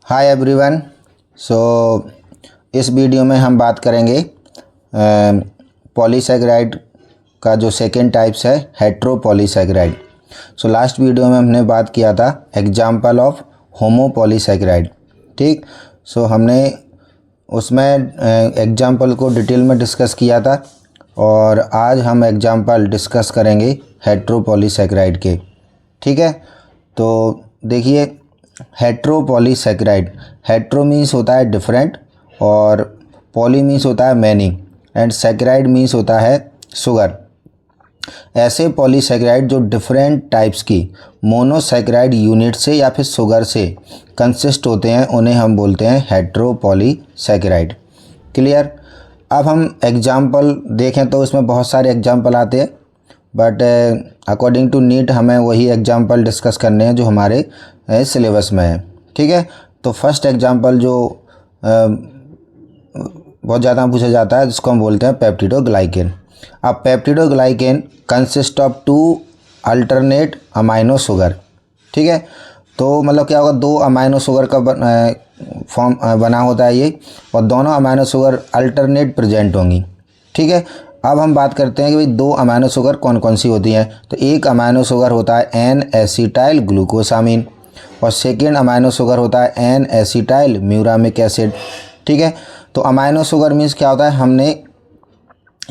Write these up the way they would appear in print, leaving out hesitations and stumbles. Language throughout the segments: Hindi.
Hi everyone. सो इस वीडियो में हम बात करेंगे पॉलीसैकेराइड का जो सेकेंड टाइप्स है हेट्रोपॉलीसैकेराइड। सो लास्ट वीडियो में हमने बात किया था एग्जाम्पल ऑफ होमोपॉलीसैकेराइड। ठीक, सो हमने उसमें एग्जाम्पल को डिटेल में डिस्कस किया था और आज हम एग्जाम्पल डिस्कस करेंगे हेट्रोपॉलीसैकेराइड के। ठीक है, तो देखिए हेट्रोपॉलीसैकेराइड, हेट्रो मीन्स होता है डिफरेंट और पॉली मीन्स होता है मैनी एंड सैकेराइड मीन्स होता है शुगर। ऐसे पॉलीसैकेराइड जो डिफरेंट टाइप्स की मोनोसैकेराइड यूनिट से या फिर शुगर से कंसिस्ट होते हैं उन्हें हम बोलते हैं हेट्रोपॉलीसैकेराइड। क्लियर। अब हम एग्जाम्पल देखें तो इसमें बहुत सारे एग्जाम्पल आते हैं, बट अकॉर्डिंग टू नीट हमें वही एग्जाम्पल डिस्कस करने हैं जो हमारे सिलेबस में है। ठीक है, तो फर्स्ट एग्जाम्पल जो बहुत ज़्यादा पूछा जाता है जिसको हम बोलते हैं पेप्टिडोग्लाइकेन। अब peptidoglycan consist of two alternate amino sugar. ठीक है, तो मतलब क्या होगा, दो अमाइनो शुगर का फॉर्म बना होता है ये, और दोनों अमाइनो शुगर अल्टरनेट प्रेजेंट होंगी। ठीक है, अब हम बात करते हैं कि भाई दो अमाइनो शुगर कौन कौन सी होती हैं। तो एक अमाइनो शुगर होता है एन एसिटाइल ग्लूकोसामीन और सेकेंड अमाइनो शुगर होता है एन एसिटाइल म्यूरामिक एसिड। ठीक है, तो अमाइनो शुगर मीन्स क्या होता है, हमने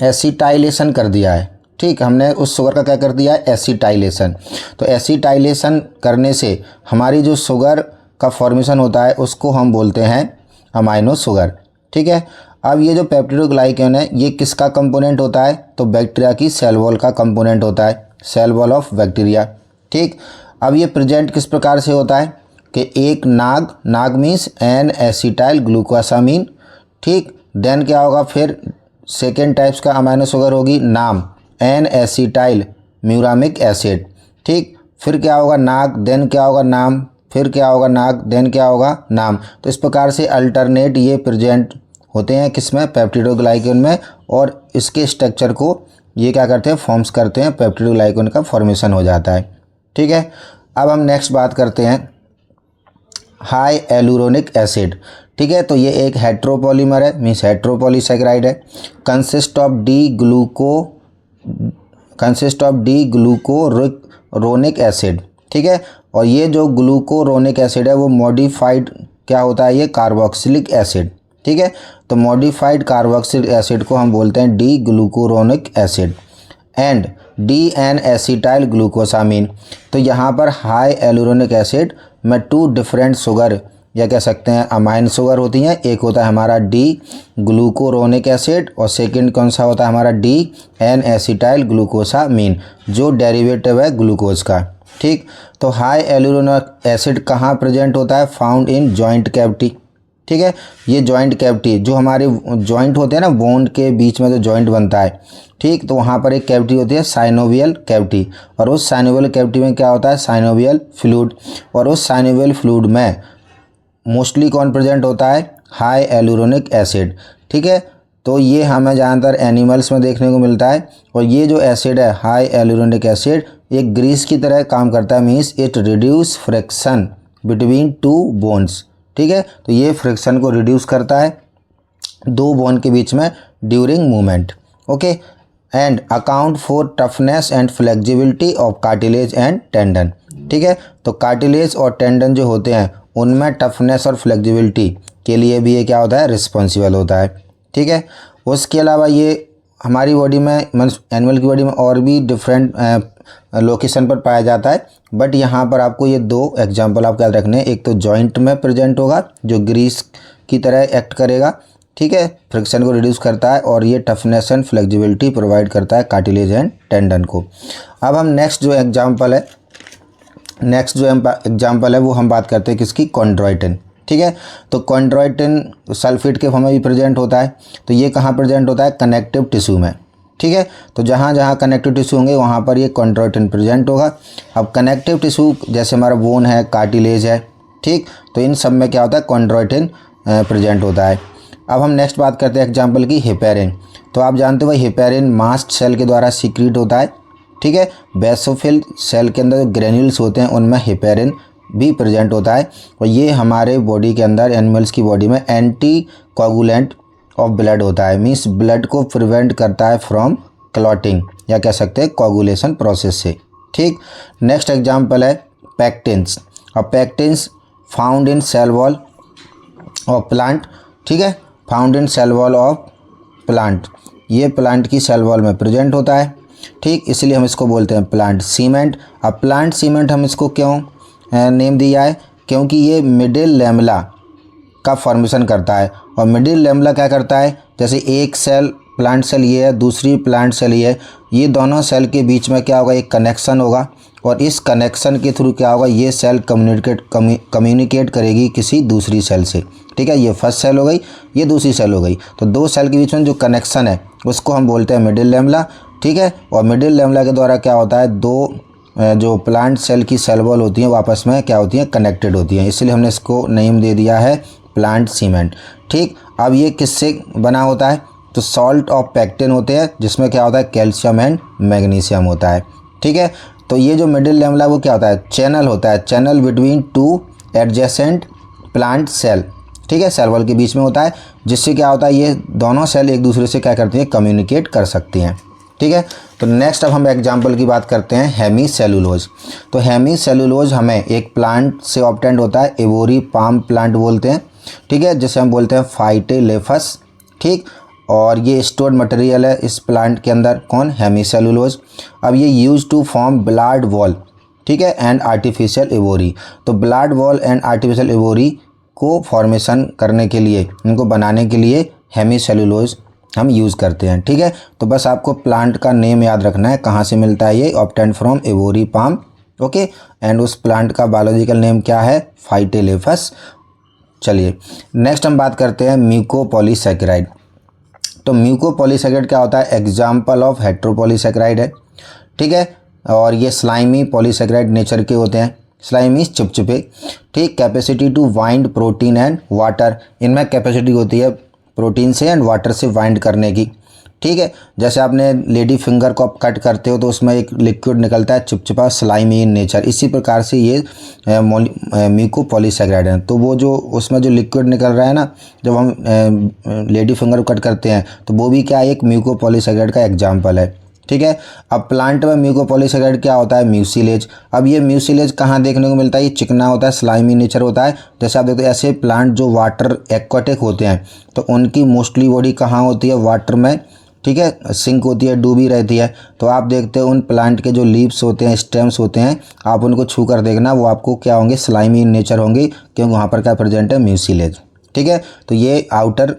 एसिटाइलेशन कर दिया है। ठीक, हमने उस शुगर का क्या कर दिया है, एसिटाइलेशन। तो एसिटाइलेशन करने से हमारी जो शुगर का फॉर्मेशन होता है उसको हम बोलते हैं अमाइनो शुगर। ठीक है, अब ये जो पेप्टिडोग्लाइकेन है ये किसका कंपोनेंट होता है, तो बैक्टीरिया की सेल वॉल का कंपोनेंट होता है, सेल वॉल ऑफ बैक्टीरिया। ठीक, अब ये प्रेजेंट किस प्रकार से होता है कि एक नाग मीन्स एन एसिटाइल ग्लूकोसामीन। ठीक, देन क्या होगा, फिर सेकेंड टाइप्स का अमाइनो शुगर होगी नाम एन एसिटाइल म्यूरामिक एसिड। ठीक, फिर क्या होगा नाग, देन क्या होगा नाम, फिर क्या होगा नाग, देन क्या होगा नाम। तो इस प्रकार से अल्टरनेट ये प्रेजेंट होते हैं किसमें, पेप्टिडोग्लाइकेन में, और इसके स्ट्रक्चर को ये क्या करते हैं, फॉर्म्स करते हैं, पेप्टिडोग्लाइकेन का फॉर्मेशन हो जाता है। ठीक है, अब हम नेक्स्ट बात करते हैं हाई एलुरोनिक एसिड। ठीक है, तो ये एक हेट्रोपॉलीमर है, मीन्स हेट्रोपॉलीसैकेराइड है, consist of D glucuronic acid. ठीक है, और ये जो ग्लूकोरोनिक एसिड है वो मॉडिफाइड क्या होता है, ये कार्बोक्सिलिक एसिड। ठीक है, तो मॉडिफाइड कार्बोक्सिलिक एसिड को हम बोलते हैं D glucuronic acid and D N acetyl glucosamine. तो यहाँ पर हाई एलुरोनिक एसिड में टू डिफरेंट शुगर या कह सकते हैं अमाइन शुगर होती हैं। एक होता है हमारा डी ग्लूकोरोनिक एसिड और सेकंड कौन सा होता है हमारा डी एन एसिटाइल ग्लूकोसामीन जो डेरिवेटिव है ग्लूकोज का। ठीक, तो हाई एलुरोनिक एसिड कहाँ प्रेजेंट होता है, फाउंड इन जॉइंट कैविटी। ठीक है, ये जॉइंट कैविटी जो हमारे जॉइंट होते हैं ना, बोन के बीच में जो जॉइंट बनता है, ठीक, तो वहाँ पर एक कैविटी होती है साइनोवियल कैविटी, और उस साइनोवियल कैविटी में क्या होता है, साइनोवियल फ्लूइड, और उस साइनोवियल फ्लूइड में मोस्टली कौन प्रेजेंट होता है, हाई एलुरोनिक एसिड। ठीक है, तो ये हमें ज़्यादातर एनिमल्स में देखने को मिलता है, और ये जो एसिड है हाई एलुरोनिक एसिड एक ग्रीस की तरह काम करता है, means it reduce friction between two bones. ठीक है, तो ये फ्रिक्शन को रिड्यूस करता है दो बोन के बीच में during movement. Okay, and account for toughness and flexibility of cartilage and tendon. ठीक है, तो कार्टिलेज और टेंडन जो होते हैं उनमें टफनेस और फ्लेक्सिबिलिटी के लिए भी ये क्या होता है, रिस्पॉन्सिबल होता है। ठीक है, उसके अलावा ये हमारी बॉडी में एनिमल की बॉडी में और भी डिफरेंट लोकेशन पर पाया जाता है, बट यहाँ पर आपको ये दो एग्जांपल आप याद रखने हैं। एक तो जॉइंट में प्रेजेंट होगा जो ग्रीस की तरह एक्ट करेगा, ठीक है, फ्रिक्शन को रिड्यूस करता है, और ये टफनेस एंड फ्लेक्सिबिलिटी प्रोवाइड करता है कार्टिलेज एंड टेंडन को। अब हम नेक्स्ट जो एग्जांपल है वो हम बात करते हैं किसकी, कॉन्ड्रोइटिन। ठीक है, तो कॉन्ड्रोइटिन सल्फेट के फॉर्म में भी प्रेजेंट होता है। तो ये कहाँ प्रेजेंट होता है, कनेक्टिव टिश्यू में। ठीक है, तो जहाँ जहाँ कनेक्टिव टिश्यू होंगे वहाँ पर ये कॉन्ड्रोइटिन प्रेजेंट होगा। अब कनेक्टिव टिश्यू जैसे हमारा बोन है, कार्टिलेज है, ठीक, तो इन सब में क्या होता है, कॉन्ड्रोइटिन प्रेजेंट होता है। अब हम नेक्स्ट बात करते हैं एग्जाम्पल की हेपेरिन। तो आप जानते हो भाई हेपेरिन मास्ट सेल के द्वारा सीक्रेट होता है। ठीक है, बेसोफिल सेल के अंदर जो ग्रेन्यूल्स होते हैं उनमें हेपेरिन भी प्रेजेंट होता है और ये हमारे बॉडी के अंदर एनिमल्स की बॉडी में एंटी कोगुलेंट ऑफ ब्लड होता है, मीन्स ब्लड को प्रिवेंट करता है फ्रॉम क्लॉटिंग या कह सकते हैं कोगुलेशन प्रोसेस से। ठीक, नेक्स्ट एग्जांपल है पैक्टिन्स। और pectins found in cell wall of plant. ठीक है, found in cell wall of plant, ये प्लांट की सेल वॉल में प्रेजेंट होता है। ठीक, इसलिए हम इसको बोलते हैं प्लांट सीमेंट। अब प्लांट सीमेंट हम इसको क्यों नेम दिया है, क्योंकि ये मिडिल लैमेला का फॉर्मेशन करता है। और मिडिल लैमेला क्या करता है, जैसे एक सेल प्लांट सेल ये है, दूसरी प्लांट सेल ये है, ये दोनों सेल के बीच में क्या होगा, एक कनेक्शन होगा और इस कनेक्शन के थ्रू क्या होगा, ये सेल कम्युनिकेट करेगी किसी दूसरी सेल से। ठीक है, ये फर्स्ट सेल हो गई, ये दूसरी सेल हो गई, तो दो सेल के बीच में जो कनेक्शन है उसको हम बोलते हैं मिडिल लैमेला। ठीक है, और मिडिल लैमेला के द्वारा क्या होता है, दो जो प्लांट सेल की सेल वॉल होती हैं वो आपस में क्या होती हैं, कनेक्टेड होती हैं, इसलिए हमने इसको नेम दे दिया है प्लांट सीमेंट। ठीक, अब ये किससे बना होता है, तो सॉल्ट ऑफ पैक्टिन होते हैं जिसमें क्या होता है, कैल्शियम एंड मैग्नीशियम होता है। ठीक है, तो ये जो मिडिल लैमेला वो क्या होता है, चैनल होता है, channel between two adjacent plant cell. ठीक है, सेल वॉल के बीच में होता है, जिससे क्या होता है, ये दोनों सेल एक दूसरे से क्या करती हैं, कम्युनिकेट कर सकती हैं। ठीक है, तो नेक्स्ट अब हम एग्जाम्पल की बात करते हैं हेमी सेलुलोज। तो हेमी सेलुलोज हमें एक प्लांट से ऑब्टेंड होता है, एवोरी पाम प्लांट बोलते हैं। ठीक है, जिसे हम बोलते हैं फाइटेलेफस। ठीक, और ये स्टोर्ड मटेरियल है इस प्लांट के अंदर, कौन, हेमी सेलुलोज। अब ये use to form blood wall, ठीक है, एंड आर्टिफिशियल एवोरी। तो blood wall and artificial ivory को फॉर्मेशन करने के लिए, इनको बनाने के लिए हेमी सेलुलोज हम यूज़ करते हैं। ठीक है, तो बस आपको प्लांट का नेम याद रखना है, कहाँ से मिलता है, ये obtained from ivory palm. Okay, and उस प्लांट का बायोलॉजिकल नेम क्या है, फाइटेलेफस। चलिए नेक्स्ट हम बात करते हैं म्यूकोपॉलीसैकेराइड। तो म्यूकोपॉलीसैकेराइड क्या होता है, एग्जाम्पल ऑफ हेट्रोपॉलीसैकेराइड है। ठीक है, और ये स्लाइमी पॉलीसैकेराइड नेचर के होते हैं, स्लाइमी चिपचिपे। ठीक, capacity to bind protein and water, इनमें कैपेसिटी होती है प्रोटीन से एंड वाटर से बाइंड करने की। ठीक है, जैसे आपने लेडी फिंगर को आप कट करते हो तो उसमें एक लिक्विड निकलता है चिपचिपा, स्लाइमी इन नेचर, इसी प्रकार से ये म्यूकोपॉलीसैकेराइड है। तो वो जो उसमें जो लिक्विड निकल रहा है ना, जब हम लेडी फिंगर को कट करते हैं तो वो भी क्या है, एक म्यूकोपॉलीसैकेराइड का एग्जाम्पल है। ठीक है, अब प्लांट में म्यूकोपॉलीसैकेराइड क्या होता है, म्यूसिलेज। अब ये म्यूसिलेज कहाँ देखने को मिलता है, ये चिकना होता है, स्लाइमी नेचर होता है। जैसे आप देखते हैं ऐसे प्लांट जो वाटर एक्वाटिक होते हैं तो उनकी मोस्टली बॉडी कहाँ होती है, वाटर में। ठीक है, सिंक होती है, डूबी रहती है। तो आप देखते हैं उन प्लांट के जो लीव्स होते हैं, स्टेम्स होते हैं, आप उनको छू कर देखना, वो आपको क्या होंगे, स्लाइमी इन नेचर होंगे, क्योंकि वहाँ पर क्या प्रेजेंट है, म्यूसिलेज। ठीक है, तो ये आउटर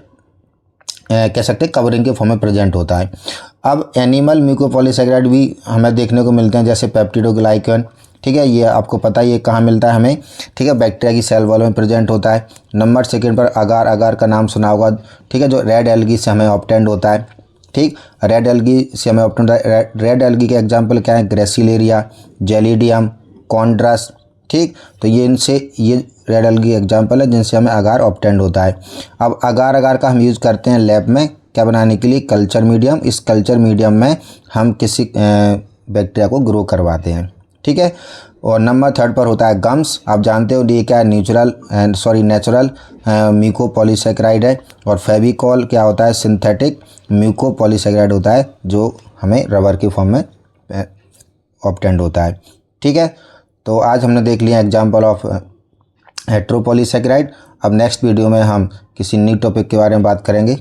कह सकते हैं कवरिंग के फॉर्म में प्रेजेंट होता है। अब एनिमल म्यूकोपॉलीसैकेराइड भी हमें देखने को मिलते हैं, जैसे पेप्टिडोग्लाइकन। ठीक है, ये आपको पता है ये कहाँ मिलता है हमें। ठीक है, बैक्टीरिया की सेल वॉल में प्रेजेंट होता है। नंबर सेकंड पर अगार, अगार का नाम सुना होगा। ठीक है, जो रेड एल्गी से हमें ऑब्टेंड होता है। ठीक, रेड एल्गी से हमें ऑब्टेंड होता है। रेड एल्गी के एग्जाम्पल क्या है, ग्रेसिलेरिया, जेलिडियम, कॉन्ड्रस। ठीक, तो ये इनसे ये रेड एल्गी एग्जाम्पल है जिनसे हमें अगार ऑब्टेंड होता है। अब अगार, अगार का हम यूज़ करते हैं लैब में क्या बनाने के लिए, कल्चर मीडियम। इस कल्चर मीडियम में हम किसी बैक्टीरिया को ग्रो करवाते हैं। ठीक है, और नंबर थर्ड पर होता है गम्स। आप जानते हो ये क्या है, नेचुरल म्यूकोपॉलीसैकेराइड है। और फेविकॉल क्या होता है, सिंथेटिक म्यूकोपॉलीसैकेराइड होता है जो हमें रबर के फॉर्म में ऑब्टेंड होता है। ठीक है, तो आज हमने देख लिया एग्जाम्पल ऑफ हेट्रोपॉलीसैकेराइड। अब नेक्स्ट वीडियो में हम किसी न्यू टॉपिक के बारे में बात करेंगे।